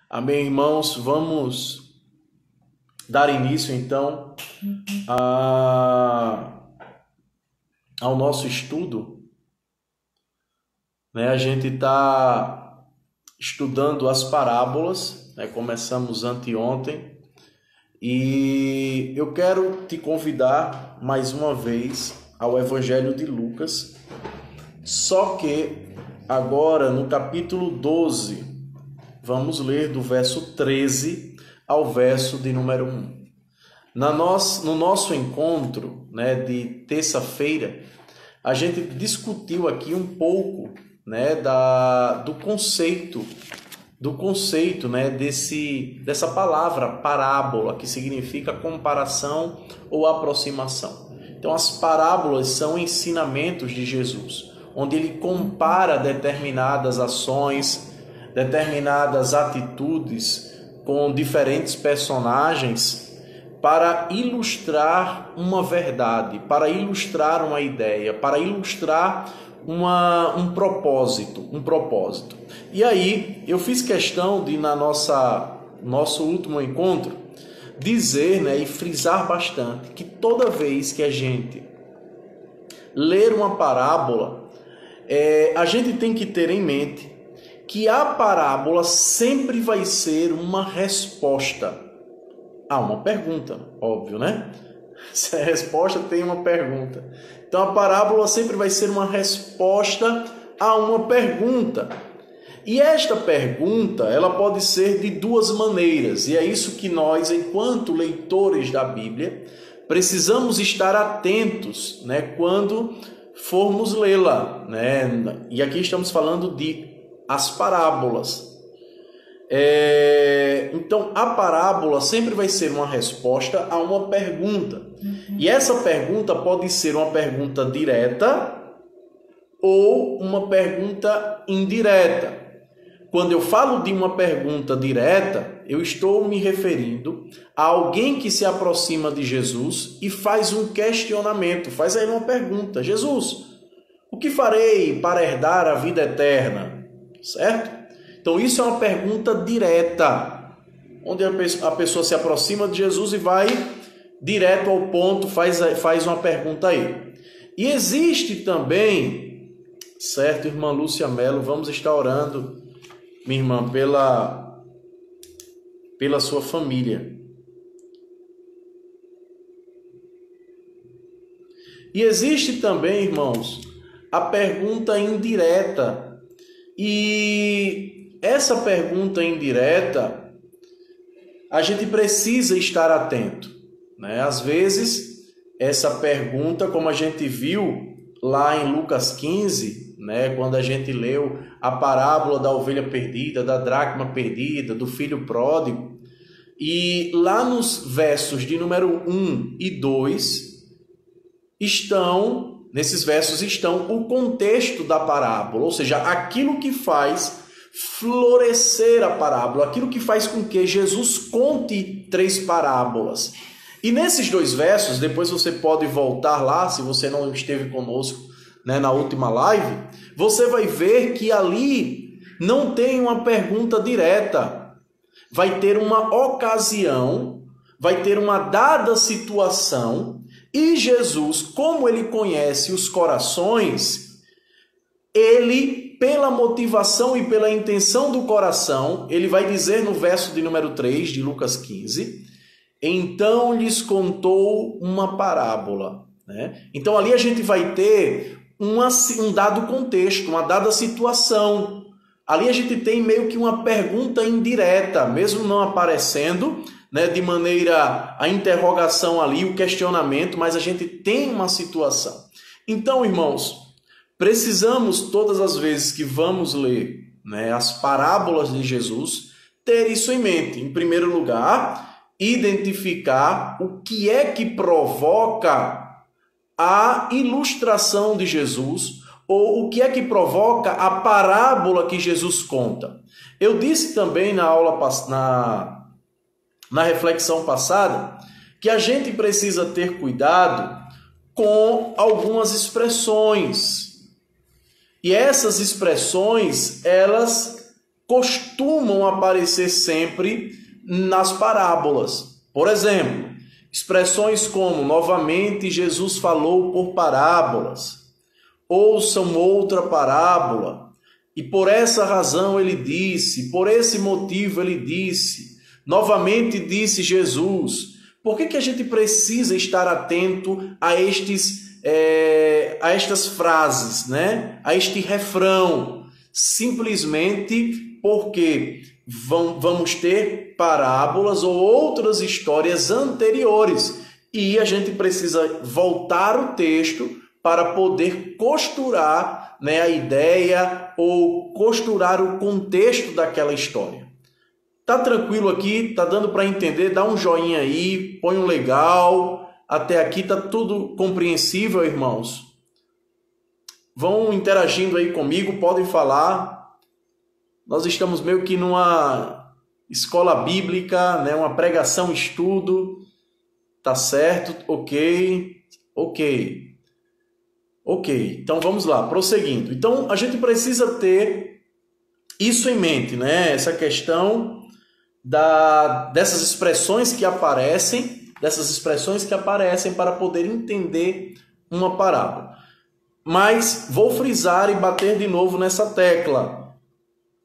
Amém, irmãos? Vamos dar início, então, ao nosso estudo. A gente está estudando as parábolas, começamos anteontem, e eu quero te convidar mais uma vez ao Evangelho de Lucas, só que agora no capítulo 12, vamos ler do verso 13 ao verso de número 1. No nosso encontro de terça-feira, a gente discutiu aqui um pouco do conceito dessa palavra parábola, que significa comparação ou aproximação. Então, as parábolas são ensinamentos de Jesus, onde ele compara determinadas ações, determinadas atitudes com diferentes personagens para ilustrar uma verdade, para ilustrar uma ideia, para ilustrar um propósito. E aí, eu fiz questão de, nosso último encontro, dizer e frisar bastante que toda vez que a gente ler uma parábola, a gente tem que ter em mente que a parábola sempre vai ser uma resposta a uma pergunta, óbvio, né? Se a resposta tem uma pergunta. Então a parábola sempre vai ser uma resposta a uma pergunta. E esta pergunta, ela pode ser de duas maneiras, e é isso que nós, enquanto leitores da Bíblia, precisamos estar atentos, quando formos lê-la, E aqui estamos falando de as parábolas. Então, a parábola sempre vai ser uma resposta a uma pergunta. E essa pergunta pode ser uma pergunta direta ou uma pergunta indireta. Quando eu falo de uma pergunta direta, eu estou me referindo a alguém que se aproxima de Jesus e faz um questionamento, faz aí uma pergunta: Jesus, o que farei para herdar a vida eterna? Certo? Então isso é uma pergunta direta, onde a pessoa se aproxima de Jesus e vai direto ao ponto, faz uma pergunta aí. E existe também, certo, irmã Lúcia Mello, vamos estar orando, minha irmã, pela sua família. E existe também, irmãos, a pergunta indireta. E essa pergunta indireta, a gente precisa estar atento, Às vezes, essa pergunta, como a gente viu lá em Lucas 15, quando a gente leu a parábola da ovelha perdida, da dracma perdida, do filho pródigo, e lá nos versos de número 1 e 2, nesses versos estão o contexto da parábola, ou seja, aquilo que faz florescer a parábola, aquilo que faz com que Jesus conte 3 parábolas. E nesses 2 versos, depois você pode voltar lá, se você não esteve conosco na última live, você vai ver que ali não tem uma pergunta direta. Vai ter uma ocasião, vai ter uma dada situação, e Jesus, como ele conhece os corações, ele, pela motivação e pela intenção do coração, ele vai dizer no verso de número 3 de Lucas 15, então lhes contou uma parábola. Então ali a gente vai ter um dado contexto, uma dada situação. Ali a gente tem meio que uma pergunta indireta, mesmo não aparecendo, de maneira a interrogação ali, o questionamento, mas a gente tem uma situação. Então, irmãos, precisamos todas as vezes que vamos ler as parábolas de Jesus, ter isso em mente. Em primeiro lugar, identificar o que é que provoca a ilustração de Jesus, ou o que é que provoca a parábola que Jesus conta. Eu disse também na reflexão passada que a gente precisa ter cuidado com algumas expressões. E essas expressões, elas costumam aparecer sempre nas parábolas. Por exemplo, expressões como: novamente Jesus falou por parábolas, ouçam outra parábola, e por essa razão ele disse, por esse motivo ele disse, novamente disse Jesus. Por que a gente precisa estar atento a estas frases, né? A este refrão? Simplesmente porque vamos ter parábolas ou outras histórias anteriores e a gente precisa voltar o texto para poder costurar, né, a ideia ou costurar o contexto daquela história. Tá tranquilo aqui? Tá dando para entender? Dá um joinha aí, põe um legal. Até aqui tá tudo compreensível, irmãos? Vão interagindo aí comigo, podem falar. Nós estamos meio que numa escola bíblica, né? Uma pregação, estudo. Tá certo? Ok. Então vamos lá, prosseguindo. Então a gente precisa ter isso em mente, né? Essa questão dessas expressões que aparecem para poder entender uma parábola. Mas vou frisar e bater de novo nessa tecla.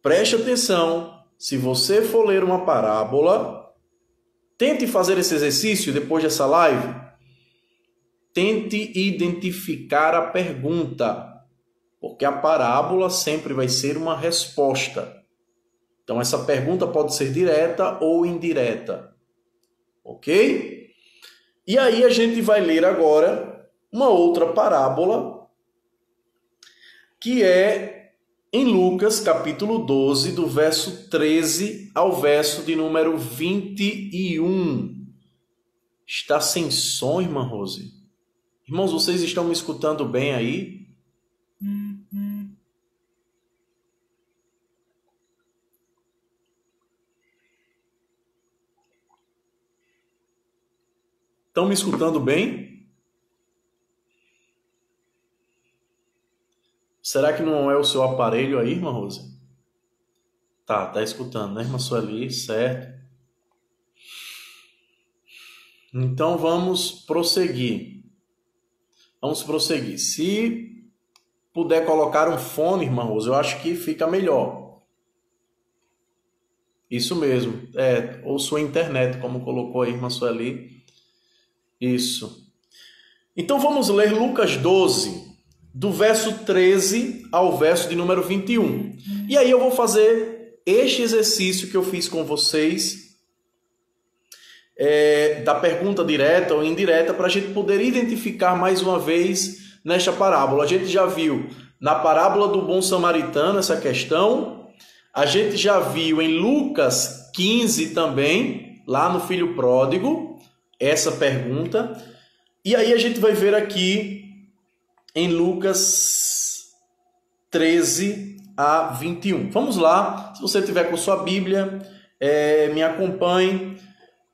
Preste atenção, se você for ler uma parábola, tente fazer esse exercício depois dessa live. Tente identificar a pergunta, porque a parábola sempre vai ser uma resposta. Então, essa pergunta pode ser direta ou indireta. Ok? E aí a gente vai ler agora uma outra parábola, que é em Lucas, capítulo 12, do verso 13 ao verso de número 21. Está sem som, irmã Rose? Irmãos, vocês estão me escutando bem aí? Estão me escutando bem? Será que não é o seu aparelho aí, irmã Rosa? Tá escutando, né, irmã Sueli? Certo. Então vamos prosseguir. Se puder colocar um fone, irmã Rosa, eu acho que fica melhor. Isso mesmo. Ou sua internet, como colocou aí, irmã Sueli. Isso. Então vamos ler Lucas 12, do verso 13 ao verso de número 21. E aí eu vou fazer este exercício que eu fiz com vocês, da pergunta direta ou indireta, para a gente poder identificar mais uma vez nesta parábola. A gente já viu na parábola do bom samaritano essa questão, a gente já viu em Lucas 15 também, lá no filho pródigo, essa pergunta. E aí a gente vai ver aqui em Lucas 13 a 21. Vamos lá, se você tiver com sua Bíblia, me acompanhe.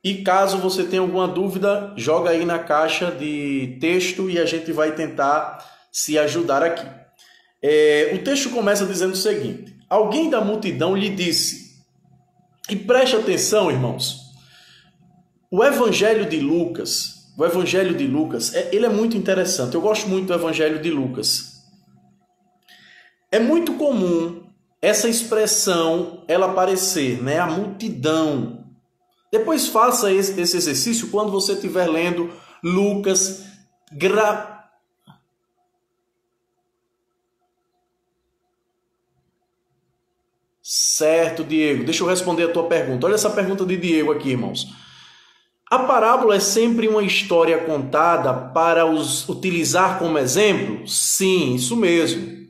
E caso você tenha alguma dúvida, joga aí na caixa de texto e a gente vai tentar se ajudar aqui. O texto começa dizendo o seguinte: alguém da multidão lhe disse, e preste atenção, irmãos, o Evangelho de Lucas, ele é muito interessante. Eu gosto muito do Evangelho de Lucas. É muito comum essa expressão ela aparecer, né? A multidão. Depois faça esse exercício quando você estiver lendo Lucas. Certo, Diego. Deixa eu responder a tua pergunta. Olha essa pergunta de Diego aqui, irmãos. A parábola é sempre uma história contada para utilizar como exemplo? Sim, isso mesmo.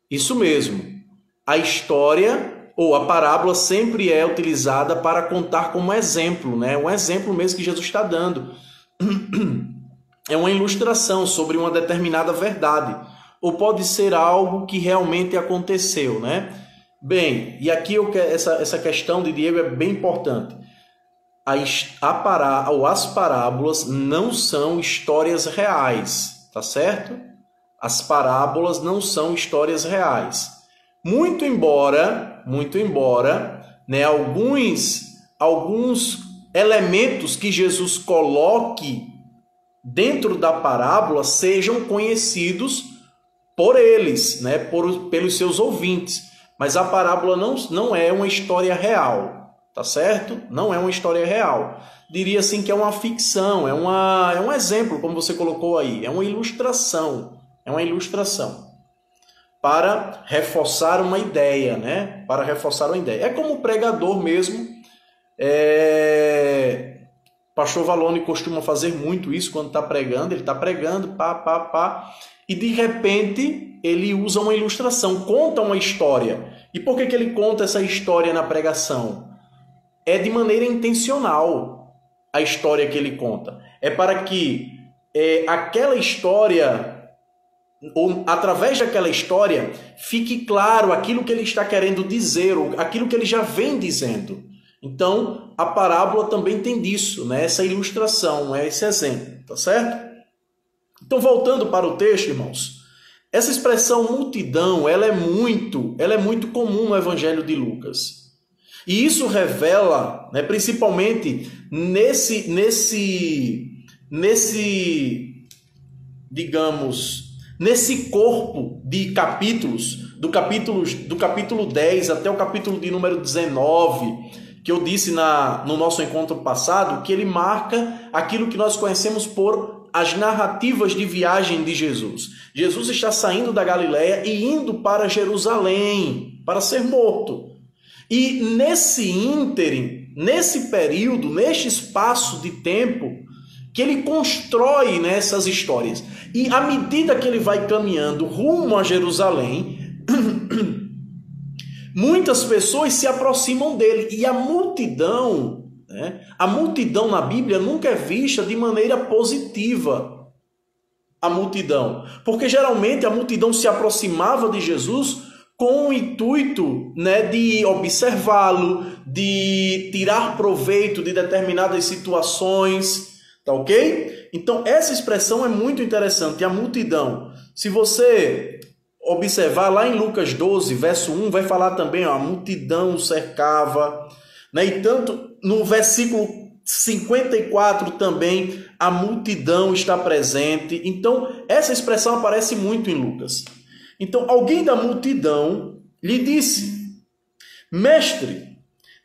Isso mesmo. A história ou a parábola sempre é utilizada para contar como exemplo, né? Um exemplo mesmo que Jesus está dando. É uma ilustração sobre uma determinada verdade. Ou pode ser algo que realmente aconteceu, né? Bem, e aqui essa questão de Diego é bem importante. As parábolas não são histórias reais, tá certo? As parábolas não são histórias reais. Muito embora né, alguns elementos que Jesus coloque dentro da parábola sejam conhecidos por eles, né, pelos seus ouvintes. Mas a parábola não é uma história real, tá certo? Não é uma história real. Diria assim que é uma ficção, é um exemplo, como você colocou aí, é uma ilustração. É uma ilustração para reforçar uma ideia, né? Para reforçar uma ideia. É como o pregador mesmo. Pastor Valone costuma fazer muito isso quando está pregando. Ele está pregando, e de repente ele usa uma ilustração, conta uma história. E por que ele conta essa história na pregação? É de maneira intencional a história que ele conta. É para que aquela história, ou através daquela história, fique claro aquilo que ele está querendo dizer, ou aquilo que ele já vem dizendo. Então, a parábola também tem disso, né? Essa ilustração, esse exemplo, tá certo? Então, voltando para o texto, irmãos, essa expressão multidão, ela é muito comum no Evangelho de Lucas. E isso revela, né, principalmente nesse corpo de capítulos, do capítulo 10 até o capítulo de número 19, que eu disse no nosso encontro passado, que ele marca aquilo que nós conhecemos por as narrativas de viagem de Jesus. Jesus está saindo da Galileia e indo para Jerusalém para ser morto. E nesse ínterim, nesse período, neste espaço de tempo, que ele constrói nessas histórias. E à medida que ele vai caminhando rumo a Jerusalém, muitas pessoas se aproximam dele. E a multidão, né? A multidão na Bíblia nunca é vista de maneira positiva. A multidão. Porque geralmente a multidão se aproximava de Jesus com o intuito, né, de observá-lo, de tirar proveito de determinadas situações. Tá ok? Então, essa expressão é muito interessante. A multidão, se você observar lá em Lucas 12, verso 1, vai falar também, a multidão cercava, né? E tanto no versículo 54 também, a multidão está presente. Então, essa expressão aparece muito em Lucas. Então, alguém da multidão lhe disse: Mestre,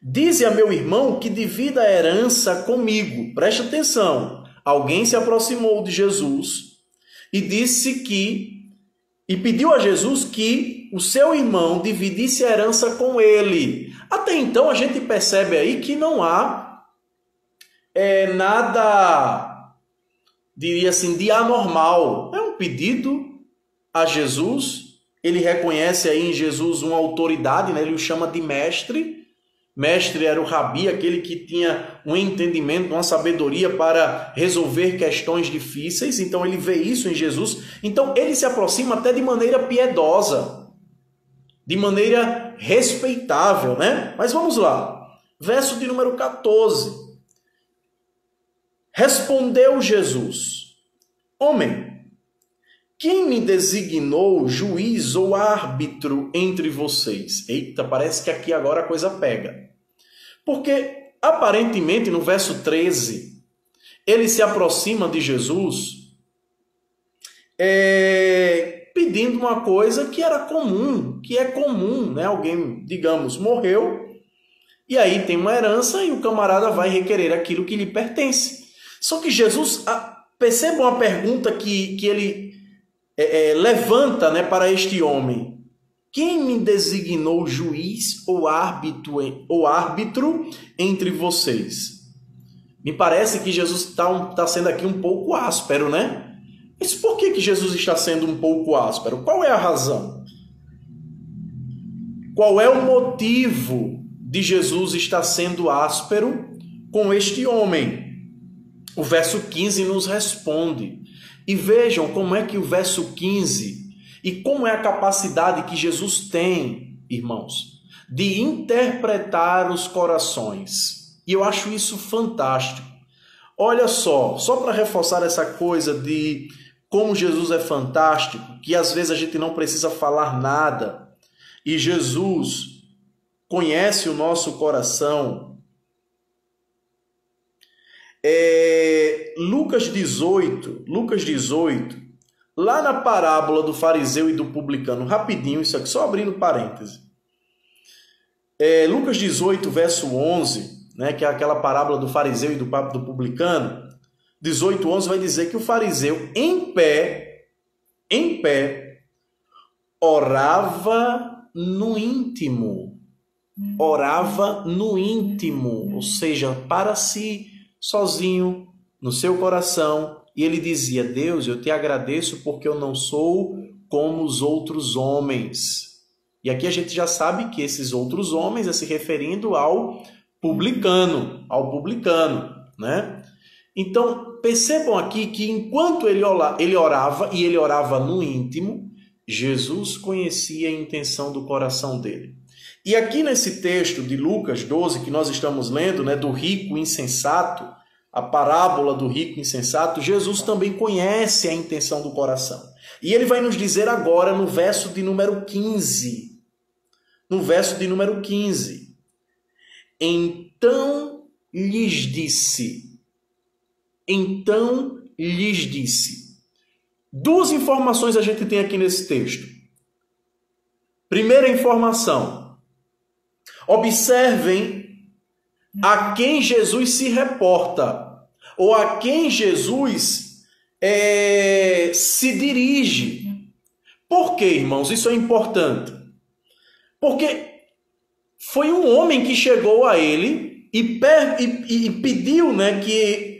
dize a meu irmão que divida a herança comigo. Preste atenção. Alguém se aproximou de Jesus e pediu a Jesus que o seu irmão dividisse a herança com ele. Até então a gente percebe aí que não há nada, diria assim, de anormal. É um pedido a Jesus. Ele reconhece aí em Jesus uma autoridade, né? Ele o chama de mestre. Mestre era o rabi, aquele que tinha um entendimento, uma sabedoria para resolver questões difíceis. Então ele vê isso em Jesus. Então ele se aproxima até de maneira piedosa, de maneira respeitável, né? Mas vamos lá. Verso de número 14. Respondeu Jesus: Homem, quem me designou juiz ou árbitro entre vocês? Eita, parece que aqui agora a coisa pega. Porque, aparentemente, no verso 13, ele se aproxima de Jesus pedindo uma coisa que era comum, que é comum, né? Alguém, digamos, morreu, e aí tem uma herança e o camarada vai requerer aquilo que lhe pertence. Só que Jesus, percebam a pergunta que ele levanta, né, para este homem: quem me designou juiz ou árbitro entre vocês? Me parece que Jesus está sendo aqui um pouco áspero, né? Mas por que Jesus está sendo um pouco áspero? Qual é a razão? Qual é o motivo de Jesus estar sendo áspero com este homem? O verso 15 nos responde. E vejam como é que o verso 15, e como é a capacidade que Jesus tem, irmãos, de interpretar os corações. E eu acho isso fantástico. Olha só para reforçar essa coisa de como Jesus é fantástico, que às vezes a gente não precisa falar nada, e Jesus conhece o nosso coração. Lucas 18, lá na parábola do fariseu e do publicano, rapidinho, isso aqui, só abrindo parêntese. Lucas 18, verso 11, né, que é aquela parábola do fariseu e do publicano, 18, 11 vai dizer que o fariseu, em pé, orava no íntimo, ou seja, para si, sozinho, no seu coração, e ele dizia: Deus, eu te agradeço porque eu não sou como os outros homens. E aqui a gente já sabe que esses outros homens é se referindo ao publicano, né? Então, percebam aqui que enquanto ele orava, e ele orava no íntimo, Jesus conhecia a intenção do coração dele. E aqui nesse texto de Lucas 12, que nós estamos lendo, né, do rico insensato, a parábola do rico insensato, Jesus também conhece a intenção do coração. E ele vai nos dizer agora no verso de número 15. Então lhes disse. Duas informações a gente tem aqui nesse texto. Primeira informação. Observem a quem Jesus se reporta, ou a quem Jesus se dirige. Por quê, irmãos? Isso é importante. Porque foi um homem que chegou a ele e pediu, né, que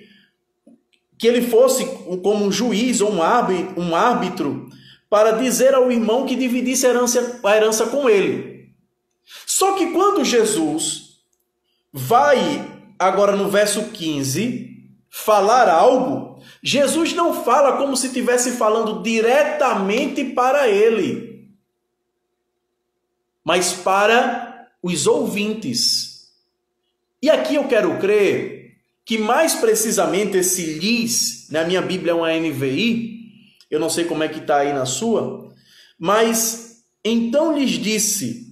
ele fosse como um juiz ou um árbitro para dizer ao irmão que dividisse a herança com ele. Só que quando Jesus vai, agora no verso 15, falar algo, Jesus não fala como se estivesse falando diretamente para ele, mas para os ouvintes. E aqui eu quero crer que mais precisamente esse lhes, na minha Bíblia é uma NVI, eu não sei como é que está aí na sua, mas então lhes disse,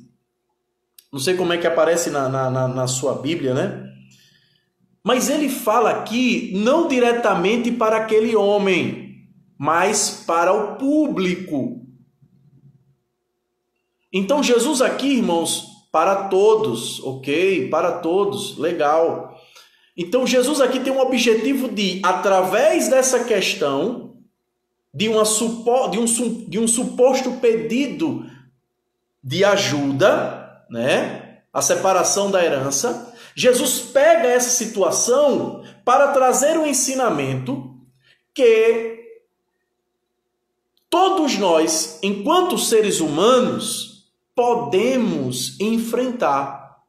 não sei como é que aparece na sua Bíblia, né? Mas ele fala aqui não diretamente para aquele homem, mas para o público. Então Jesus aqui, irmãos, para todos, ok? Para todos, legal. Então Jesus aqui tem um objetivo de, através dessa questão, de um suposto pedido de ajuda, né? A separação da herança, Jesus pega essa situação para trazer um ensinamento que todos nós, enquanto seres humanos, podemos enfrentar,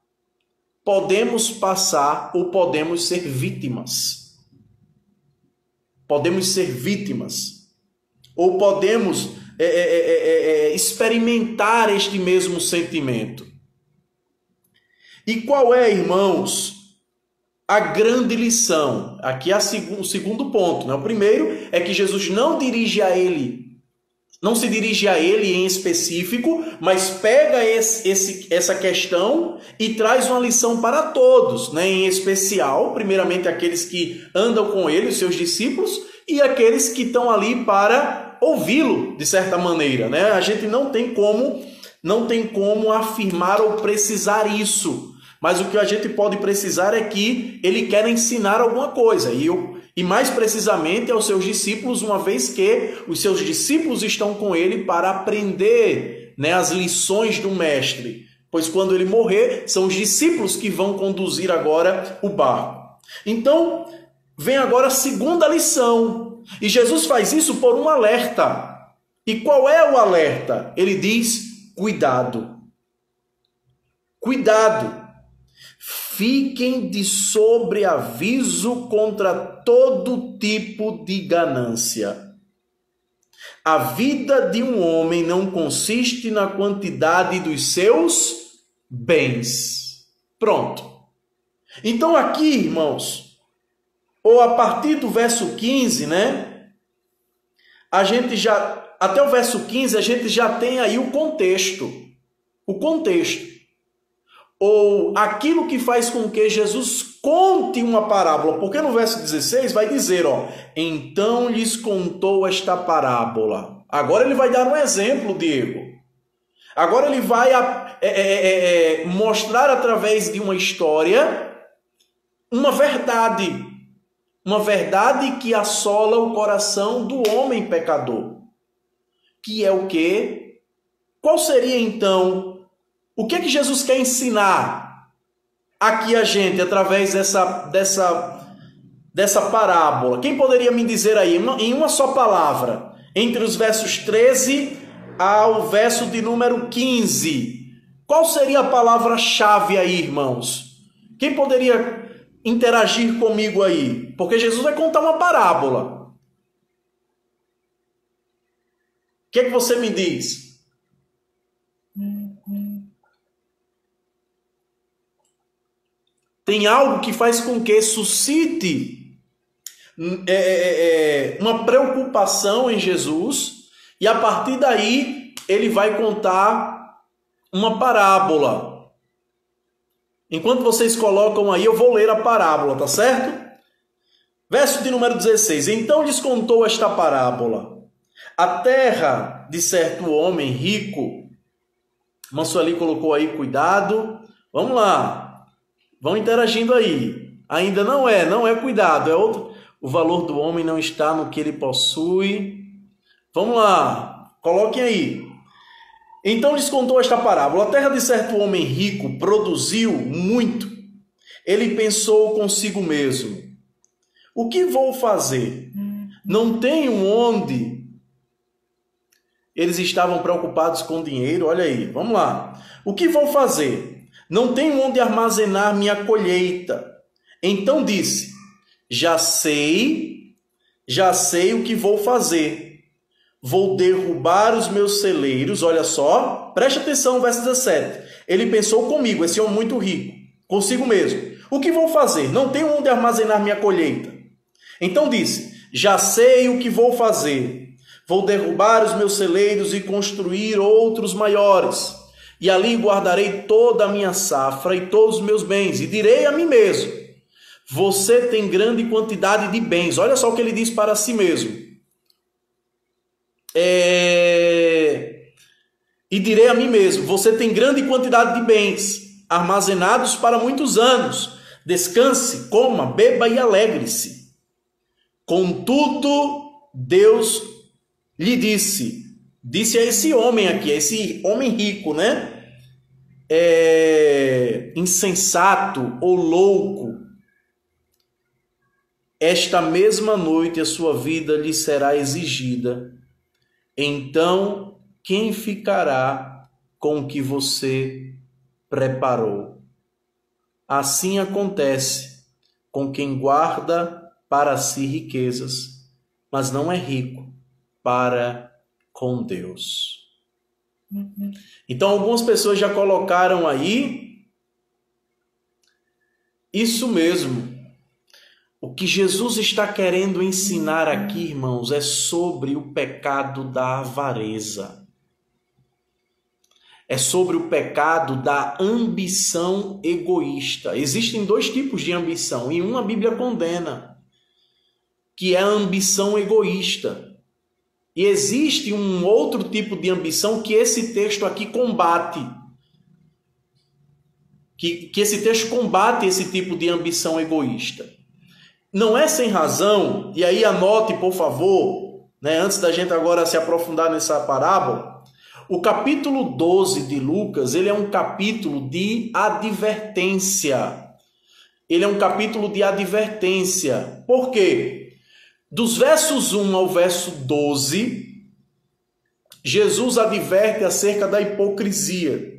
podemos passar ou podemos ser vítimas. Podemos ser vítimas. Ou podemos experimentar este mesmo sentimento. E qual é, irmãos, a grande lição? Aqui é o segundo ponto, né? O primeiro é que Jesus não se dirige a ele em específico, mas pega essa questão e traz uma lição para todos, né? Em especial, primeiramente, aqueles que andam com ele, os seus discípulos, e aqueles que estão ali para ouvi-lo, de certa maneira, né? A gente não tem como afirmar ou precisar isso, mas o que a gente pode precisar é que ele quer ensinar alguma coisa, e mais precisamente aos seus discípulos, uma vez que os seus discípulos estão com ele para aprender, né, as lições do mestre, pois quando ele morrer, são os discípulos que vão conduzir agora o barco. Então, vem agora a segunda lição, e Jesus faz isso por um alerta. E qual é o alerta? Ele diz: cuidado. Cuidado. Fiquem de sobreaviso contra todo tipo de ganância. A vida de um homem não consiste na quantidade dos seus bens. Pronto. Então aqui, irmãos, ou a partir do verso 15, né? Até o verso 15 a gente já tem aí o contexto. O contexto. ou aquilo que faz com que Jesus conte uma parábola, porque no verso 16 vai dizer, então lhes contou esta parábola. Agora ele vai dar um exemplo, Diego. Agora ele vai mostrar através de uma história uma verdade que assola o coração do homem pecador, que é o quê? Qual seria então, o que é que Jesus quer ensinar aqui a gente através dessa parábola? Quem poderia me dizer aí, em uma só palavra, entre os versos 13 ao verso de número 15, qual seria a palavra-chave aí, irmãos? Quem poderia interagir comigo aí? Porque Jesus vai contar uma parábola. O que é que você me diz? Tem algo que faz com que suscite uma preocupação em Jesus, e a partir daí ele vai contar uma parábola. Enquanto vocês colocam aí, eu vou ler a parábola, tá certo? Verso de número 16. Então lhes contou esta parábola. A terra de certo homem rico. Mansueli colocou aí, cuidado. Vamos lá. Vão interagindo aí. Ainda não é cuidado, é outro. O valor do homem não está no que ele possui. Vamos lá, coloquem aí. Então lhes contou esta parábola. A terra de certo homem rico produziu muito. Ele pensou consigo mesmo: o que vou fazer? Não tenho onde. Eles estavam preocupados com dinheiro. Olha aí, vamos lá. O que vou fazer? Não tenho onde armazenar minha colheita. Então disse: já sei o que vou fazer. Vou derrubar os meus celeiros. Olha só, preste atenção, verso 17. Ele pensou comigo, esse homem muito rico, consigo mesmo: o que vou fazer? Não tenho onde armazenar minha colheita. Então disse: já sei o que vou fazer. Vou derrubar os meus celeiros e construir outros maiores. E ali guardarei toda a minha safra e todos os meus bens. E direi a mim mesmo: você tem grande quantidade de bens. Olha só o que ele diz para si mesmo. E direi a mim mesmo: você tem grande quantidade de bens, armazenados para muitos anos. Descanse, coma, beba e alegre-se. Contudo, Deus lhe disse a esse homem aqui, a esse homem rico, né? Insensato ou louco: esta mesma noite a sua vida lhe será exigida. Então, quem ficará com o que você preparou? Assim acontece com quem guarda para si riquezas, mas não é rico para com Deus. Então, algumas pessoas já colocaram aí isso mesmo. O que Jesus está querendo ensinar aqui, irmãos, é sobre o pecado da avareza. É sobre o pecado da ambição egoísta. Existem dois tipos de ambição, e uma a Bíblia condena, que é a ambição egoísta. E existe um outro tipo de ambição que esse texto aqui combate. Que esse texto combate esse tipo de ambição egoísta. Não é sem razão, e aí anote, por favor, né, antes da gente agora se aprofundar nessa parábola, o capítulo 12 de Lucas, ele é um capítulo de advertência. Ele é um capítulo de advertência. Por quê? Dos versos 1 ao verso 12, Jesus adverte acerca da hipocrisia.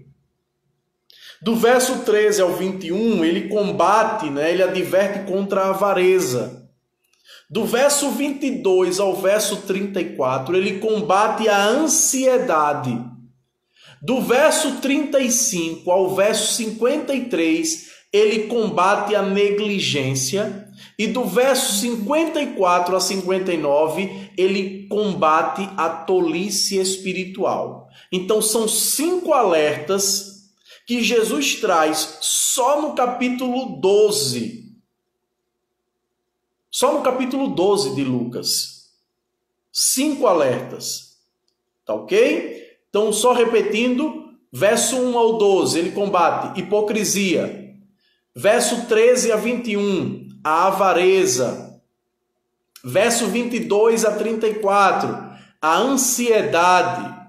Do verso 13 ao 21, ele combate, né? Ele adverte contra a avareza. Do verso 22 ao verso 34, ele combate a ansiedade. Do verso 35 ao verso 53, ele combate a negligência. E do verso 54 a 59, ele combate a tolice espiritual. Então, são 5 alertas que Jesus traz só no capítulo 12. Só no capítulo 12 de Lucas. 5 alertas. Tá ok? Então, só repetindo, verso 1 ao 12, ele combate hipocrisia. Verso 13 a 21, a avareza. Verso 22 a 34, a ansiedade.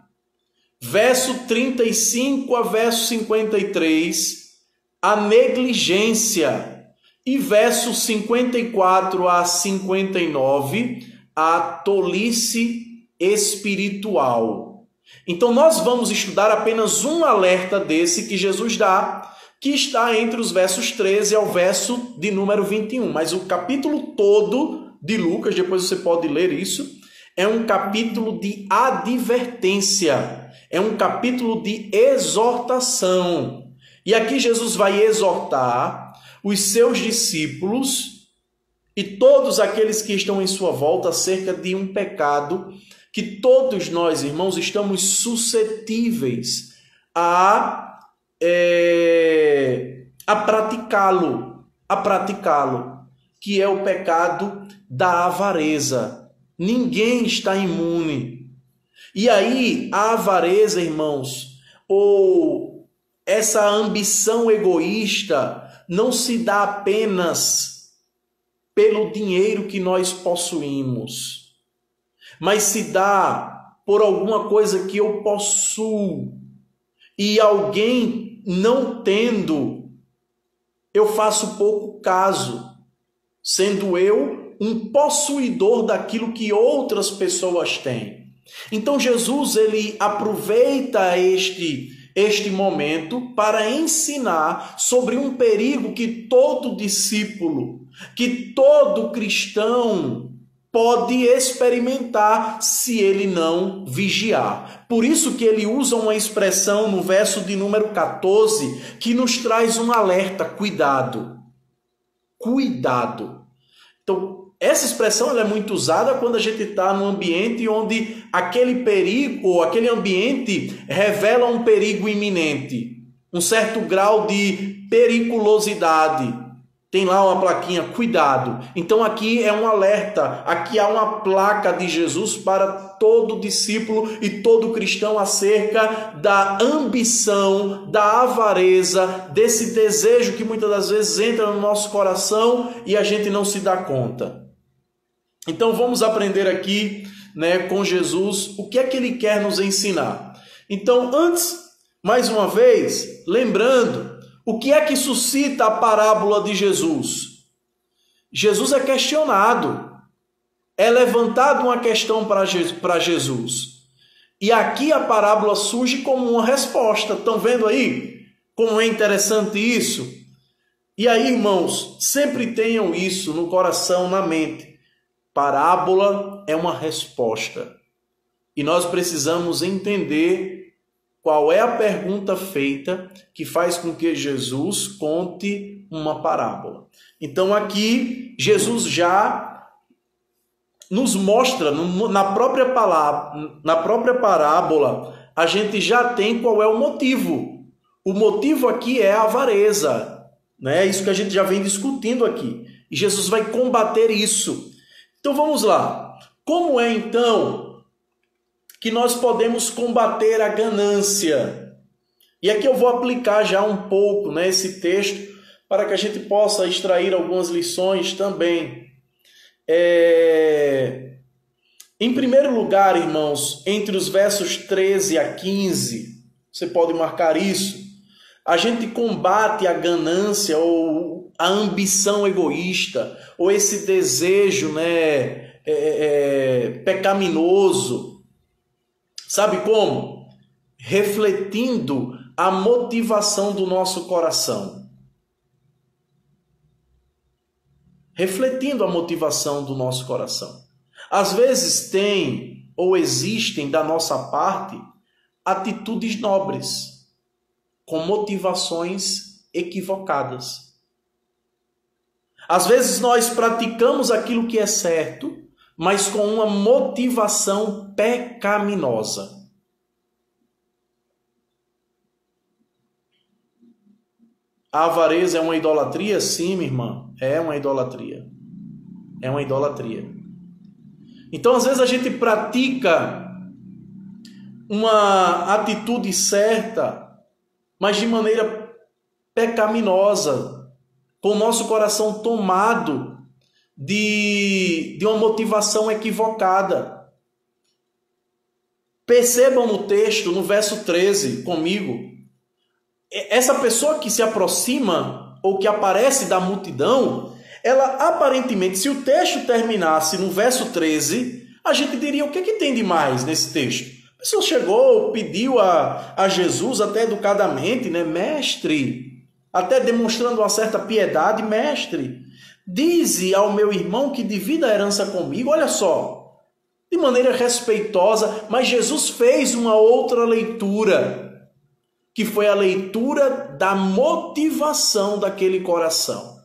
Verso 35 a verso 53, a negligência. E verso 54 a 59, a tolice espiritual. Então nós vamos estudar apenas um alerta desse que Jesus dá, que está entre os versos 13 ao verso de número 21. Mas o capítulo todo de Lucas, depois você pode ler isso, é um capítulo de advertência, é um capítulo de exortação. E aqui Jesus vai exortar os seus discípulos e todos aqueles que estão em sua volta acerca de um pecado que todos nós, irmãos, estamos suscetíveis a praticá-lo, que é o pecado da avareza. Ninguém está imune. E aí, a avareza, irmãos, ou essa ambição egoísta, não se dá apenas pelo dinheiro que nós possuímos, mas se dá por alguma coisa que eu possuo e alguém não tendo, eu faço pouco caso, sendo eu um possuidor daquilo que outras pessoas têm. Então Jesus, ele aproveita este momento para ensinar sobre um perigo que todo discípulo, que todo cristão pode experimentar se ele não vigiar. Por isso que ele usa uma expressão no verso de número 14 que nos traz um alerta: cuidado. Cuidado. Então, essa expressão ela é muito usada quando a gente está num ambiente onde aquele perigo, ou aquele ambiente revela um perigo iminente, um certo grau de periculosidade. Tem lá uma plaquinha, cuidado. Então aqui é um alerta, aqui há uma placa de Jesus para todo discípulo e todo cristão acerca da ambição, da avareza, desse desejo que muitas das vezes entra no nosso coração e a gente não se dá conta. Então vamos aprender aqui, com Jesus, o que é que ele quer nos ensinar. Então, antes, mais uma vez, lembrando, o que é que suscita a parábola de Jesus? Jesus é questionado, é levantada uma questão para Jesus. E aqui a parábola surge como uma resposta. Estão vendo aí como é interessante isso? E aí, irmãos, sempre tenham isso no coração, na mente. Parábola é uma resposta. E nós precisamos entender qual é a pergunta feita que faz com que Jesus conte uma parábola. Então aqui Jesus já nos mostra, na própria parábola, a gente já tem qual é o motivo. O motivo aqui é a avareza. É isso que a gente já vem discutindo aqui. E Jesus vai combater isso. Então vamos lá. Como é então que nós podemos combater a ganância? E aqui eu vou aplicar já um pouco esse texto para que a gente possa extrair algumas lições também. Em primeiro lugar, irmãos, entre os versos 13 a 15, você pode marcar isso, a gente combate a ganância ou a ambição egoísta, ou esse desejo pecaminoso. Sabe como? Refletindo a motivação do nosso coração. Refletindo a motivação do nosso coração. Às vezes tem ou existem da nossa parte atitudes nobres, com motivações equivocadas. Às vezes nós praticamos aquilo que é certo, mas com uma motivação pecaminosa. A avareza é uma idolatria? Sim, minha irmã, é uma idolatria. É uma idolatria. Então, às vezes a gente pratica uma atitude certa, mas de maneira pecaminosa, com o nosso coração tomado de uma motivação equivocada. Percebam no texto, no verso 13, comigo, essa pessoa que se aproxima ou que aparece da multidão, ela aparentemente, se o texto terminasse no verso 13, a gente diria, o que tem de mais nesse texto? A pessoa chegou, pediu a Jesus até educadamente, né? Mestre, até demonstrando uma certa piedade, mestre, dize ao meu irmão que divida a herança comigo. Olha só, de maneira respeitosa, mas Jesus fez uma outra leitura, que foi a leitura da motivação daquele coração.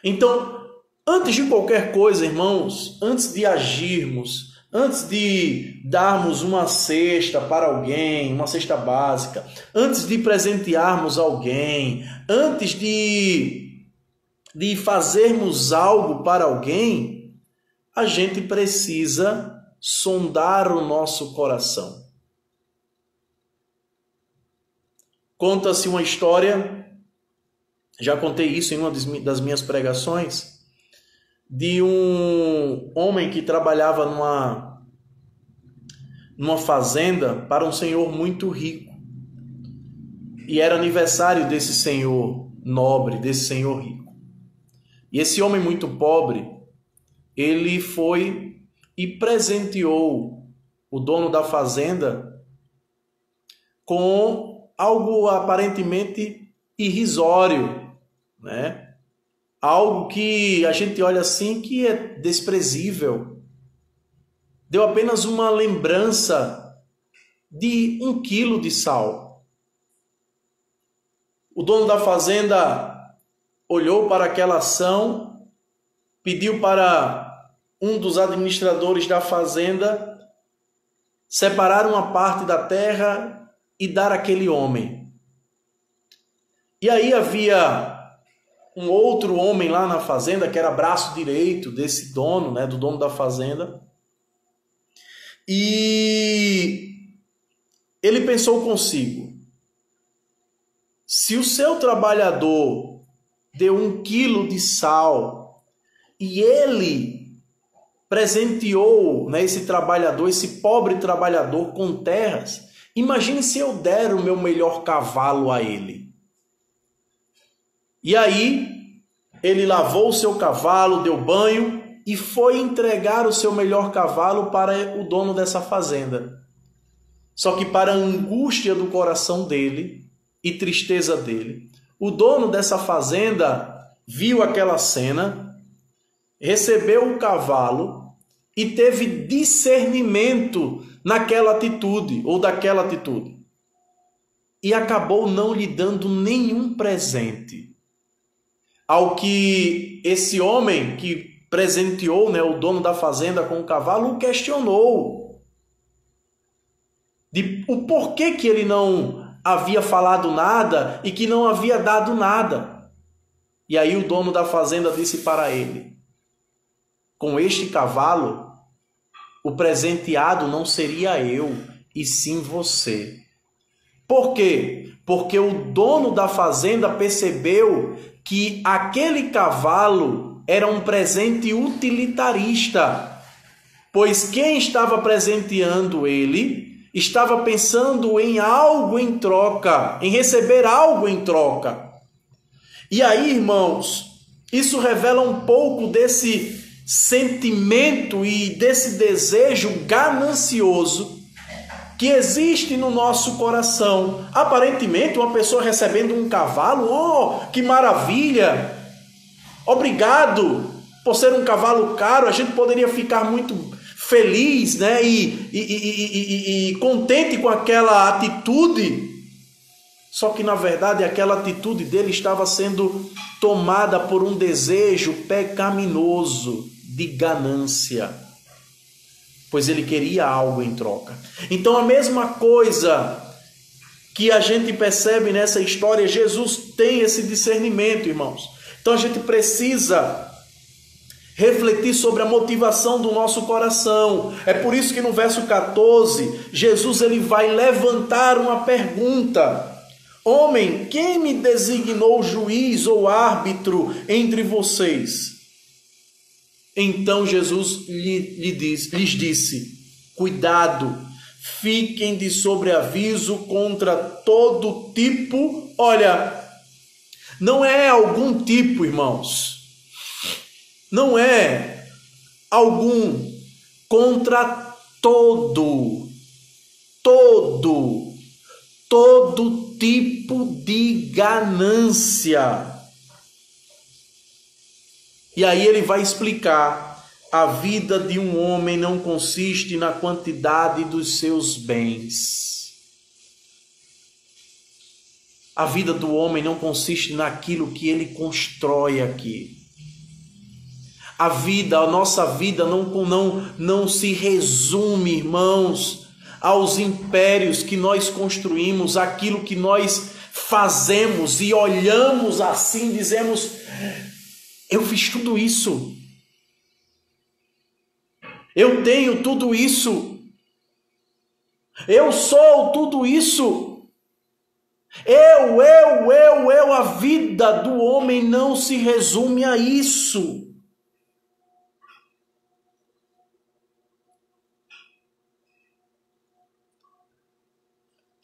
Então, antes de qualquer coisa, irmãos, antes de agirmos, antes de darmos uma cesta para alguém, uma cesta básica, antes de presentearmos alguém, antes de fazermos algo para alguém, a gente precisa sondar o nosso coração. Conta-se uma história, já contei isso em uma das minhas pregações, de um homem que trabalhava numa fazenda para um senhor muito rico. E era aniversário desse senhor nobre, desse senhor rico. E esse homem muito pobre, ele foi e presenteou o dono da fazenda com algo aparentemente irrisório, né? Algo que a gente olha assim que é desprezível. Deu apenas uma lembrança de 1 quilo de sal. O dono da fazenda olhou para aquela ação, pediu para um dos administradores da fazenda separar uma parte da terra e dar àquele homem. E aí havia um outro homem lá na fazenda, que era braço direito desse dono, né, do dono da fazenda. E ele pensou consigo, se o seu trabalhador deu 1 quilo de sal e ele presenteou, né, esse trabalhador, esse pobre trabalhador com terras, imagine se eu der o meu melhor cavalo a ele. E aí, ele lavou o seu cavalo, deu banho e foi entregar o seu melhor cavalo para o dono dessa fazenda. Só que para a angústia do coração dele e tristeza dele, o dono dessa fazenda viu aquela cena, recebeu o cavalo e teve discernimento naquela atitude ou daquela atitude. E acabou não lhe dando nenhum presente. Ao que esse homem que presenteou, né, o dono da fazenda com o cavalo, o questionou de o porquê que ele não havia falado nada e que não havia dado nada. E aí o dono da fazenda disse para ele, com este cavalo, o presenteado não seria eu, e sim você. Por quê? Porque o dono da fazenda percebeu que aquele cavalo era um presente utilitarista, pois quem estava presenteando ele estava pensando em algo em troca, em receber algo em troca. E aí, irmãos, isso revela um pouco desse sentimento e desse desejo ganancioso que existe no nosso coração. Aparentemente, uma pessoa recebendo um cavalo, oh, que maravilha! Obrigado por ser um cavalo caro, a gente poderia ficar muito feliz, né? E contente com aquela atitude. Só que, na verdade, aquela atitude dele estava sendo tomada por um desejo pecaminoso de ganância, pois ele queria algo em troca. Então, a mesma coisa que a gente percebe nessa história, Jesus tem esse discernimento, irmãos. Então a gente precisa refletir sobre a motivação do nosso coração. É por isso que no verso 14, Jesus ele vai levantar uma pergunta: homem, quem me designou juiz ou árbitro entre vocês? Então Jesus lhes disse: cuidado, fiquem de sobreaviso contra todo tipo. Olha, não é algum tipo, irmãos. Não é algum, contra todo tipo de ganância. E aí ele vai explicar: a vida de um homem não consiste na quantidade dos seus bens. A vida do homem não consiste naquilo que ele constrói aqui. A nossa vida não se resume, irmãos, aos impérios que nós construímos, aquilo que nós fazemos e olhamos assim, dizemos: eu fiz tudo isso, eu tenho tudo isso, eu sou tudo isso. A vida do homem não se resume a isso.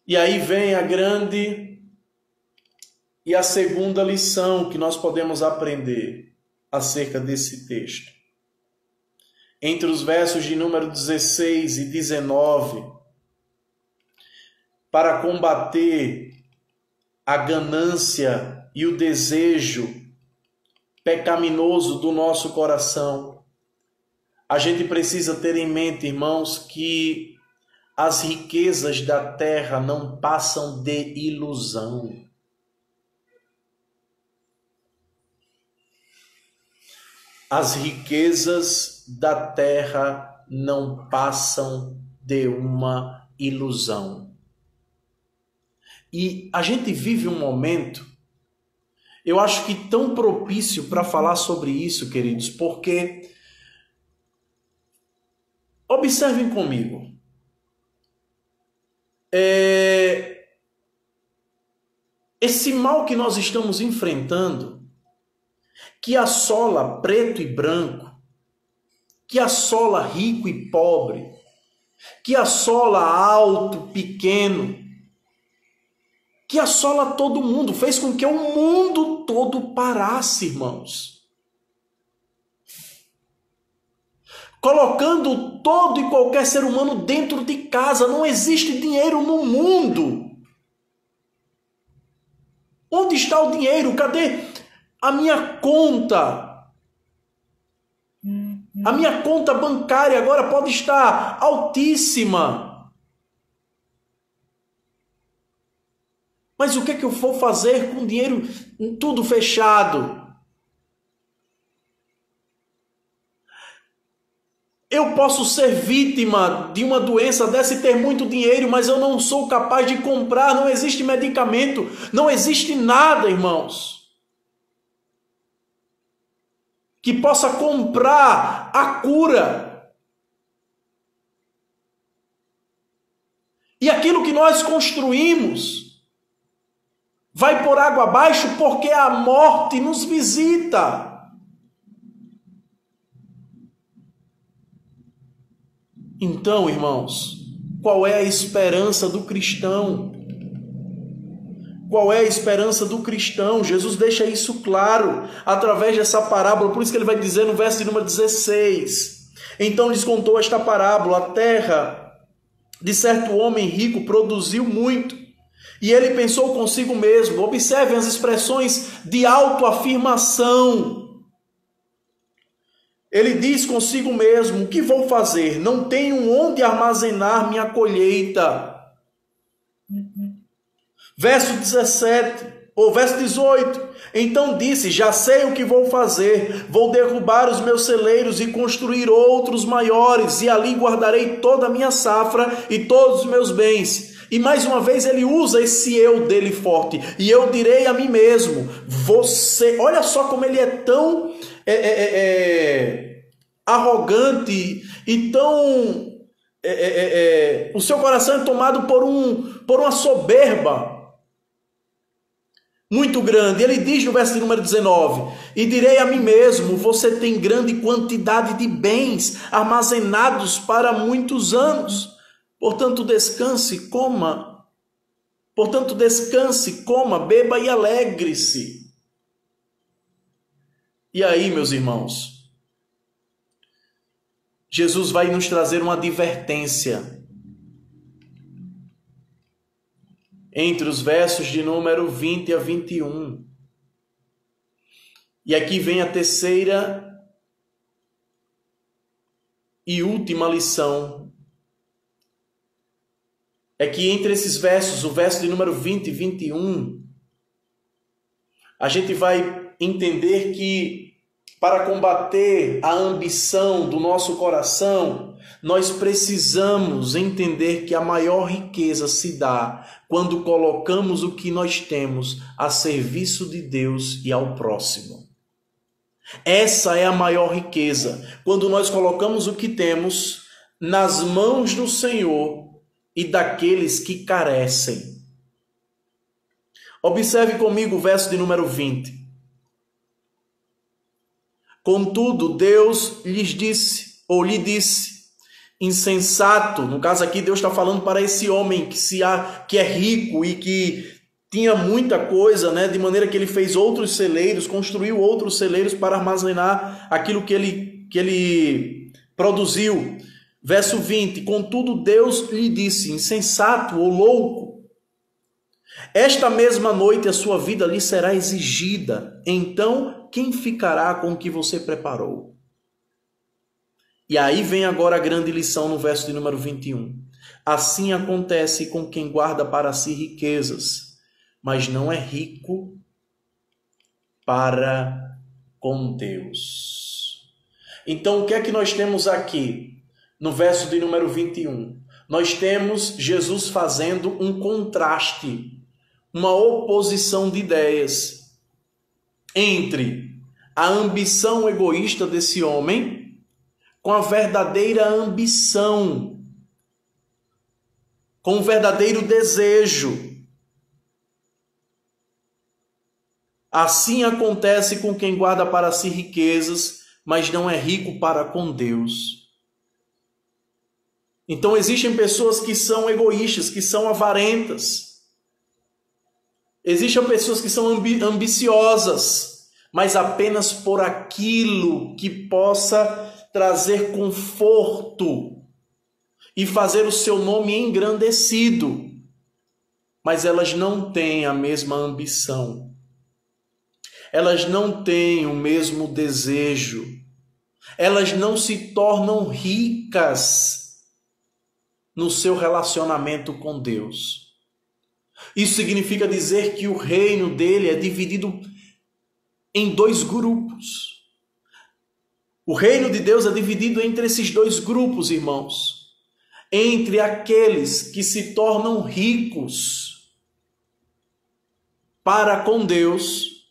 E aí vem a grande e a segunda lição que nós podemos aprender acerca desse texto. Entre os versos de número 16 e 19, para combater a ganância e o desejo pecaminoso do nosso coração, a gente precisa ter em mente, irmãos, que as riquezas da terra não passam de ilusão. As riquezas da terra não passam de uma ilusão. E a gente vive um momento, eu acho que tão propício para falar sobre isso, queridos, porque observem comigo. Esse mal que nós estamos enfrentando, que assola preto e branco, que assola rico e pobre, que assola alto, pequeno, que assola todo mundo, fez com que o mundo todo parasse, irmãos. Colocando todo e qualquer ser humano dentro de casa. Não existe dinheiro no mundo. Onde está o dinheiro? Cadê a minha conta? A minha conta bancária agora pode estar altíssima. Mas o que é que eu vou fazer com o dinheiro tudo fechado? Eu posso ser vítima de uma doença dessa e ter muito dinheiro, mas eu não sou capaz de comprar, não existe medicamento, não existe nada, irmãos, que possa comprar a cura. E aquilo que nós construímos vai por água abaixo porque a morte nos visita. Então, irmãos, qual é a esperança do cristão? Qual é a esperança do cristão? Jesus deixa isso claro através dessa parábola, por isso que ele vai dizer no verso de número 16: então lhes contou esta parábola: a terra de certo homem rico produziu muito, e ele pensou consigo mesmo. Observem as expressões de autoafirmação. Ele diz consigo mesmo: o que vou fazer? Não tenho onde armazenar minha colheita. Verso 18. Então disse: já sei o que vou fazer. Vou derrubar os meus celeiros e construir outros maiores, e ali guardarei toda a minha safra e todos os meus bens. E mais uma vez ele usa esse eu dele forte. E eu direi a mim mesmo, você... Olha só como ele é tão arrogante e tão... o seu coração é tomado por uma soberba muito grande. Ele diz no verso número 19: e direi a mim mesmo, você tem grande quantidade de bens armazenados para muitos anos. Portanto, descanse, coma, beba e alegre-se. E aí, meus irmãos, Jesus vai nos trazer uma advertência entre os versos de número 20 a 21. E aqui vem a terceira e última lição. É que entre esses versos, o verso de número 20 e 21, a gente vai entender que para combater a ambição do nosso coração, nós precisamos entender que a maior riqueza se dá quando colocamos o que nós temos a serviço de Deus e ao próximo. Essa é a maior riqueza, quando nós colocamos o que temos nas mãos do Senhor e daqueles que carecem. Observe comigo o verso de número 20. Contudo, Deus lhe disse, insensato. No caso aqui, Deus está falando para esse homem que é rico e que tinha muita coisa, né? De maneira que ele fez outros celeiros, construiu outros celeiros para armazenar aquilo que ele produziu. Verso 20, contudo Deus lhe disse, insensato ou louco, esta mesma noite a sua vida lhe será exigida, então quem ficará com o que você preparou? E aí vem agora a grande lição no verso de número 21. Assim acontece com quem guarda para si riquezas, mas não é rico para com Deus. Então o que é que nós temos aqui? No verso de número 21, nós temos Jesus fazendo um contraste, uma oposição de ideias entre a ambição egoísta desse homem com a verdadeira ambição, com o verdadeiro desejo. Assim acontece com quem guarda para si riquezas, mas não é rico para com Deus. Então existem pessoas que são egoístas, que são avarentas. Existem pessoas que são ambiciosas, mas apenas por aquilo que possa trazer conforto e fazer o seu nome engrandecido. Mas elas não têm a mesma ambição. Elas não têm o mesmo desejo. Elas não se tornam ricas no seu relacionamento com Deus. Isso significa dizer que o reino dele é dividido em dois grupos. O reino de Deus é dividido entre esses dois grupos, irmãos. Entre aqueles que se tornam ricos para com Deus.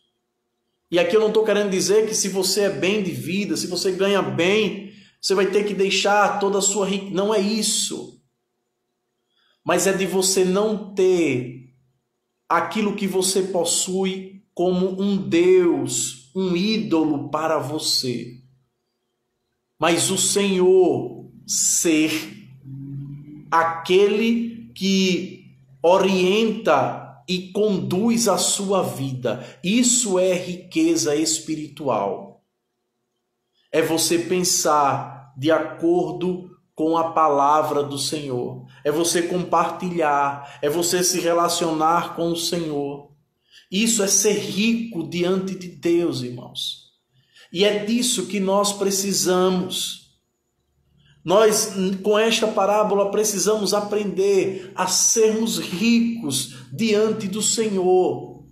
E aqui eu não estou querendo dizer que se você é bem de vida, se você ganha bem, você vai ter que deixar toda a sua riqueza. Não é isso. Mas é de você não ter aquilo que você possui como um Deus, um ídolo para você. Mas o Senhor ser aquele que orienta e conduz a sua vida. Isso é riqueza espiritual. É você pensar de acordo com a palavra do Senhor. É você compartilhar, é você se relacionar com o Senhor. Isso é ser rico diante de Deus, irmãos. E é disso que nós precisamos. Nós, com esta parábola, precisamos aprender a sermos ricos diante do Senhor.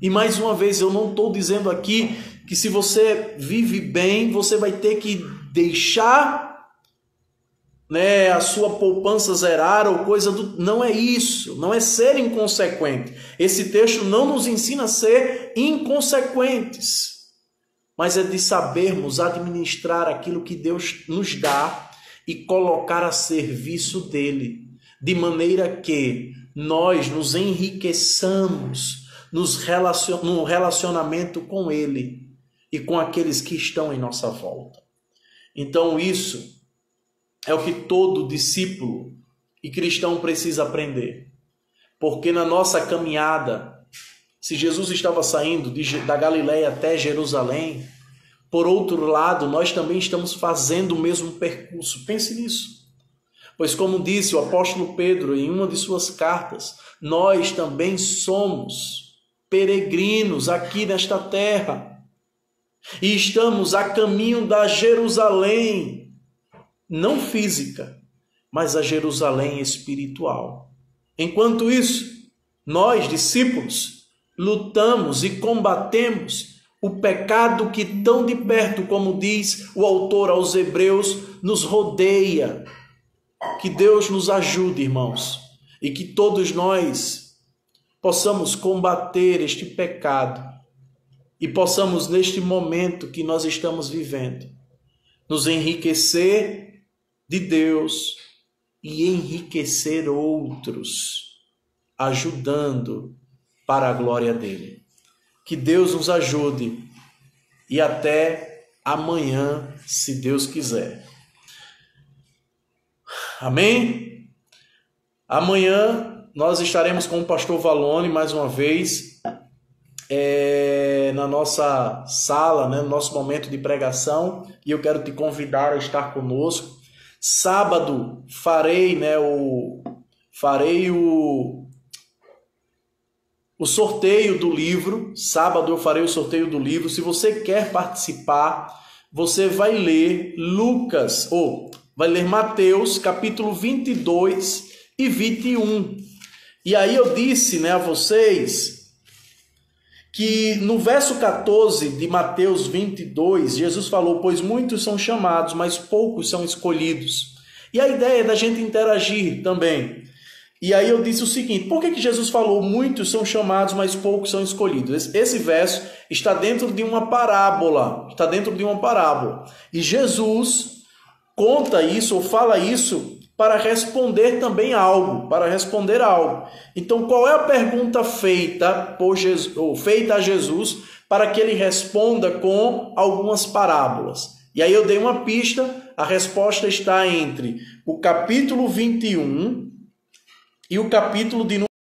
E mais uma vez, eu não estou dizendo aqui que se você vive bem, você vai ter que deixar né, a sua poupança zerar ou coisa do... Não é isso, não é ser inconsequente. Esse texto não nos ensina a ser inconsequentes, mas é de sabermos administrar aquilo que Deus nos dá e colocar a serviço dele, de maneira que nós nos enriqueçamos no relacionamento com ele e com aqueles que estão em nossa volta. Então isso é o que todo discípulo e cristão precisa aprender. Porque na nossa caminhada, se Jesus estava saindo da Galileia até Jerusalém, por outro lado, nós também estamos fazendo o mesmo percurso. Pense nisso. Pois como disse o apóstolo Pedro em uma de suas cartas, nós também somos peregrinos aqui nesta terra. E estamos a caminho da Jerusalém, não física, mas a Jerusalém espiritual. Enquanto isso, nós, discípulos, lutamos e combatemos o pecado que tão de perto, como diz o autor aos Hebreus, nos rodeia. Que Deus nos ajude, irmãos, e que todos nós possamos combater este pecado e possamos, neste momento que nós estamos vivendo, nos enriquecer de Deus e enriquecer outros, ajudando para a glória dele. Que Deus nos ajude e até amanhã, se Deus quiser. Amém? Amanhã nós estaremos com o pastor Valone mais uma vez na nossa sala, né, no nosso momento de pregação, e eu quero te convidar a estar conosco. Sábado farei o sorteio do livro. Sábado eu farei o sorteio do livro. Se você quer participar, você vai ler vai ler Mateus, capítulo 22 e 21. E aí eu disse, né, a vocês que no verso 14 de Mateus 22, Jesus falou: pois muitos são chamados, mas poucos são escolhidos. E a ideia é da gente interagir também. E aí eu disse o seguinte: por que Jesus falou muitos são chamados, mas poucos são escolhidos? Esse verso está dentro de uma parábola. E Jesus conta isso ou fala isso para responder também algo, Então, qual é a pergunta feita a Jesus para que ele responda com algumas parábolas? E aí eu dei uma pista, a resposta está entre o capítulo 21 e o capítulo de